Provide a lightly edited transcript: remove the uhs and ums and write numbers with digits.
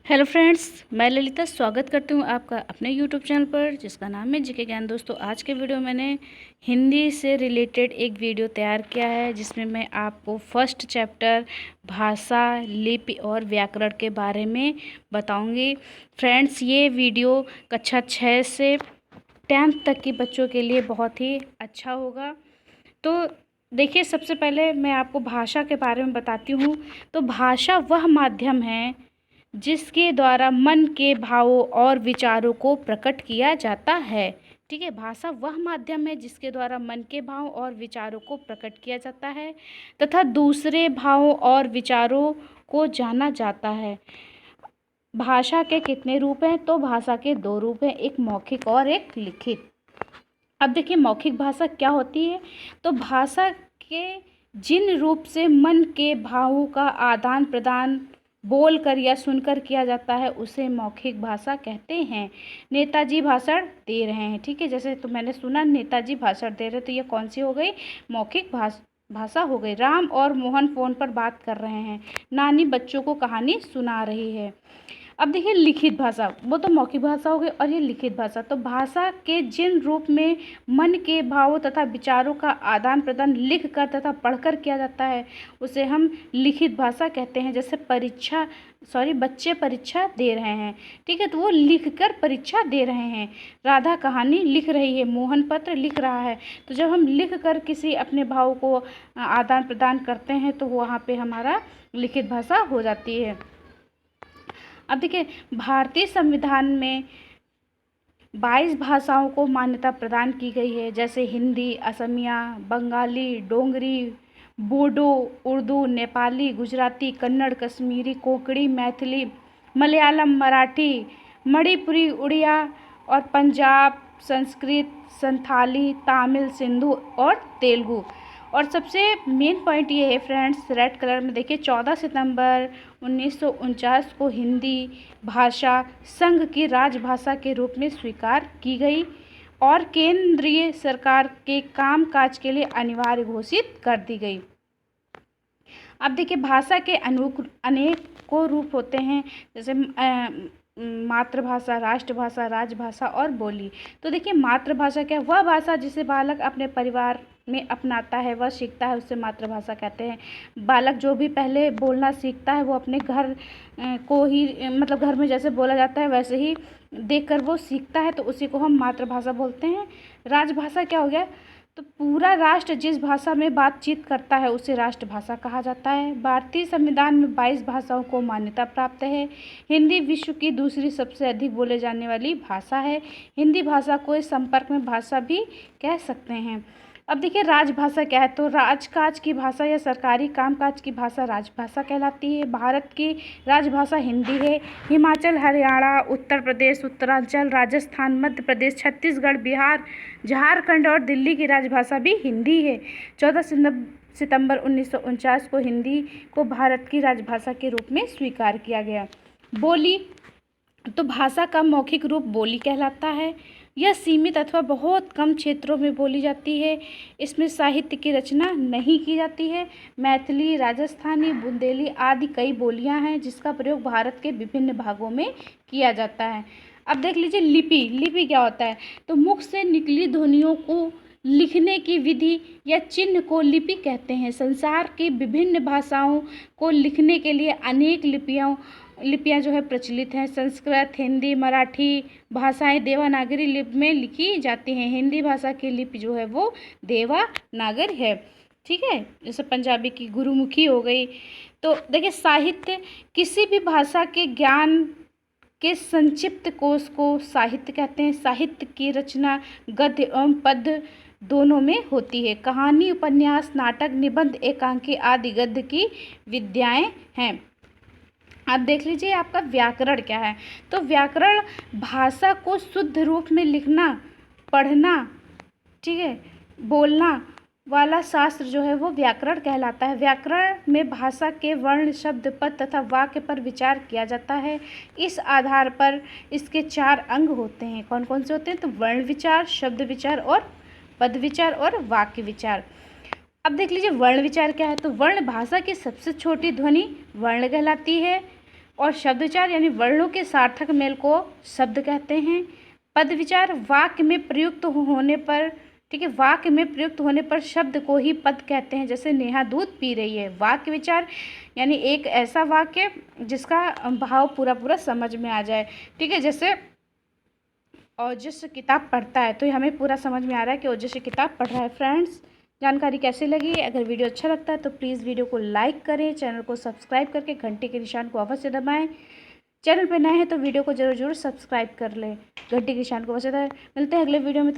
Hello friends, मैं ललिता स्वागत करती हूँ आपका अपने यूट्यूब चैनल पर जिसका नाम है जीके ज्ञान। दोस्तों, आज के वीडियो मैंने हिंदी से रिलेटेड एक वीडियो तैयार किया है जिसमें मैं आपको फर्स्ट चैप्टर भाषा, लिपि और व्याकरण के बारे में बताऊंगी। फ्रेंड्स, ये वीडियो कक्षा 6 से 10th तक के बच्चों के लिए बहुत ही अच्छा होगा। तो देखिए, सबसे पहले मैं आपको भाषा के बारे में बताती हूँ। तो भाषा वह माध्यम है जिसके द्वारा मन के भावों और विचारों को प्रकट किया जाता है। ठीक है, भाषा वह माध्यम है जिसके द्वारा मन के भाव और विचारों को प्रकट किया जाता है तथा दूसरे भावों और विचारों को जाना जाता है। भाषा के कितने रूप हैं? तो भाषा के दो रूप हैं, एक मौखिक और एक लिखित। अब देखिए, मौखिक भाषा क्या होती है। तो भाषा के जिन रूप से मन के भावों का आदान प्रदान बोलकर या सुनकर किया जाता है उसे मौखिक भाषा कहते हैं। नेताजी भाषण दे रहे हैं, ठीक है, जैसे तो मैंने सुना नेताजी भाषण दे रहे, तो ये कौन सी हो गई? मौखिक भाषा हो गई। राम और मोहन फ़ोन पर बात कर रहे हैं। नानी बच्चों को कहानी सुना रही है। अब देखिए, लिखित भाषा, वो तो मौखिक भाषा हो गई, और ये लिखित भाषा। तो भाषा के जिन रूप में मन के भावों तथा विचारों का आदान प्रदान लिख कर तथा पढ़कर किया जाता है उसे हम लिखित भाषा कहते हैं। जैसे बच्चे परीक्षा दे रहे हैं, ठीक है, तो वो लिख कर परीक्षा दे रहे हैं। राधा कहानी लिख रही है, मोहन पत्र लिख रहा है। तो जब हम लिख कर किसी अपने भाव को आदान प्रदान करते हैं तो वहाँ पे हमारा लिखित भाषा हो जाती है। अब देखिए, भारतीय संविधान में 22 भाषाओं को मान्यता प्रदान की गई है, जैसे हिंदी, असमिया, बंगाली, डोगरी, बोडो, उर्दू, नेपाली, गुजराती, कन्नड़, कश्मीरी, कोंकणी, मैथिली, मलयालम, मराठी, मणिपुरी, उड़िया और पंजाब, संस्कृत, संथाली, तमिल, सिंधु और तेलुगु। और सबसे मेन पॉइंट ये है फ्रेंड्स, रेड कलर में देखिए, 14 सितंबर 1949 को हिंदी भाषा संघ की राजभाषा के रूप में स्वीकार की गई और केंद्रीय सरकार के कामकाज के लिए अनिवार्य घोषित कर दी गई। अब देखिए, भाषा के अनेकों रूप होते हैं, जैसे मातृभाषा, राष्ट्रभाषा, राजभाषा और बोली। तो देखिए, मातृभाषा क्या है? वह भाषा जिसे बालक अपने परिवार में अपनाता है, वह सीखता है, उससे मातृभाषा कहते हैं। बालक जो भी पहले बोलना सीखता है वो अपने घर को ही, मतलब घर में जैसे बोला जाता है वैसे ही देखकर वो सीखता है, तो उसी को हम मातृभाषा बोलते हैं। राजभाषा क्या हो गया? तो पूरा राष्ट्र जिस भाषा में बातचीत करता है उसे राष्ट्रभाषा कहा जाता है। भारतीय संविधान में 22 भाषाओं को मान्यता प्राप्त है। हिंदी विश्व की दूसरी सबसे अधिक बोले जाने वाली भाषा है। हिंदी भाषा को इस संपर्क में भाषा भी कह सकते हैं। अब देखिए, राजभाषा क्या है? तो राजकाज की भाषा या सरकारी कामकाज की भाषा राजभाषा कहलाती है। भारत की राजभाषा हिंदी है। हिमाचल, हरियाणा, उत्तर प्रदेश, उत्तरांचल, राजस्थान, मध्य प्रदेश, छत्तीसगढ़, बिहार, झारखंड और दिल्ली की राजभाषा भी हिंदी है। 14 सितंबर 1949 को हिंदी को भारत की राजभाषा के रूप में स्वीकार किया गया। बोली, तो भाषा का मौखिक रूप बोली कहलाता है। यह सीमित अथवा बहुत कम क्षेत्रों में बोली जाती है। इसमें साहित्य की रचना नहीं की जाती है। मैथिली, राजस्थानी, बुंदेली आदि कई बोलियां हैं जिसका प्रयोग भारत के विभिन्न भागों में किया जाता है। अब देख लीजिए, लिपि। लिपि क्या होता है? तो मुख से निकली ध्वनियों को लिखने की विधि या चिन्ह को लिपि कहते हैं। संसार की विभिन्न भाषाओं को लिखने के लिए अनेक लिपियाँ जो है प्रचलित हैं। संस्कृत, हिंदी, मराठी भाषाएं देवनागरी लिपि में लिखी जाती हैं। हिंदी भाषा की लिपि जो है वो देवनागरी है, ठीक है, जैसे पंजाबी की गुरुमुखी हो गई। तो देखिए, साहित्य, किसी भी भाषा के ज्ञान के संक्षिप्त कोश को साहित्य कहते हैं। साहित्य की रचना गद्य एवं पद्य दोनों में होती है। कहानी, उपन्यास, नाटक, निबंध, एकांकी आदि गद्य की विधाएं हैं। अब देख लीजिए, आपका व्याकरण क्या है? तो व्याकरण भाषा को शुद्ध रूप में लिखना, पढ़ना, ठीक है, बोलना वाला शास्त्र जो है वो व्याकरण कहलाता है। व्याकरण में भाषा के वर्ण, शब्द, पद तथा वाक्य पर विचार किया जाता है। इस आधार पर इसके 4 अंग होते हैं। कौन कौन से होते हैं? तो वर्ण विचार, शब्द विचार और पद विचार और वाक्य विचार। अब देख लीजिए, वर्ण विचार क्या है? तो वर्ण भाषा की सबसे छोटी ध्वनि वर्ण कहलाती है। और शब्द विचार यानी वर्णों के सार्थक मेल को शब्द कहते हैं। पद विचार वाक्य में प्रयुक्त होने पर, ठीक है, वाक्य में प्रयुक्त होने पर शब्द को ही पद कहते हैं। जैसे नेहा दूध पी रही है। वाक्य विचार यानी एक ऐसा वाक्य जिसका भाव पूरा पूरा समझ में आ जाए, ठीक है। जैसे ओजस किताब पढ़ता है, तो ये हमें पूरा समझ में आ रहा है कि ओजस किताब पढ़ रहा है। फ्रेंड्स, जानकारी कैसी लगी? अगर वीडियो अच्छा लगता है तो प्लीज़ वीडियो को लाइक करें, चैनल को सब्सक्राइब करके घंटे के निशान को अवश्य दबाएं। चैनल पर नए हैं तो वीडियो को जरूर सब्सक्राइब कर लें, घंटे के निशान को अवश्य दबाएं। मिलते हैं अगले वीडियो में।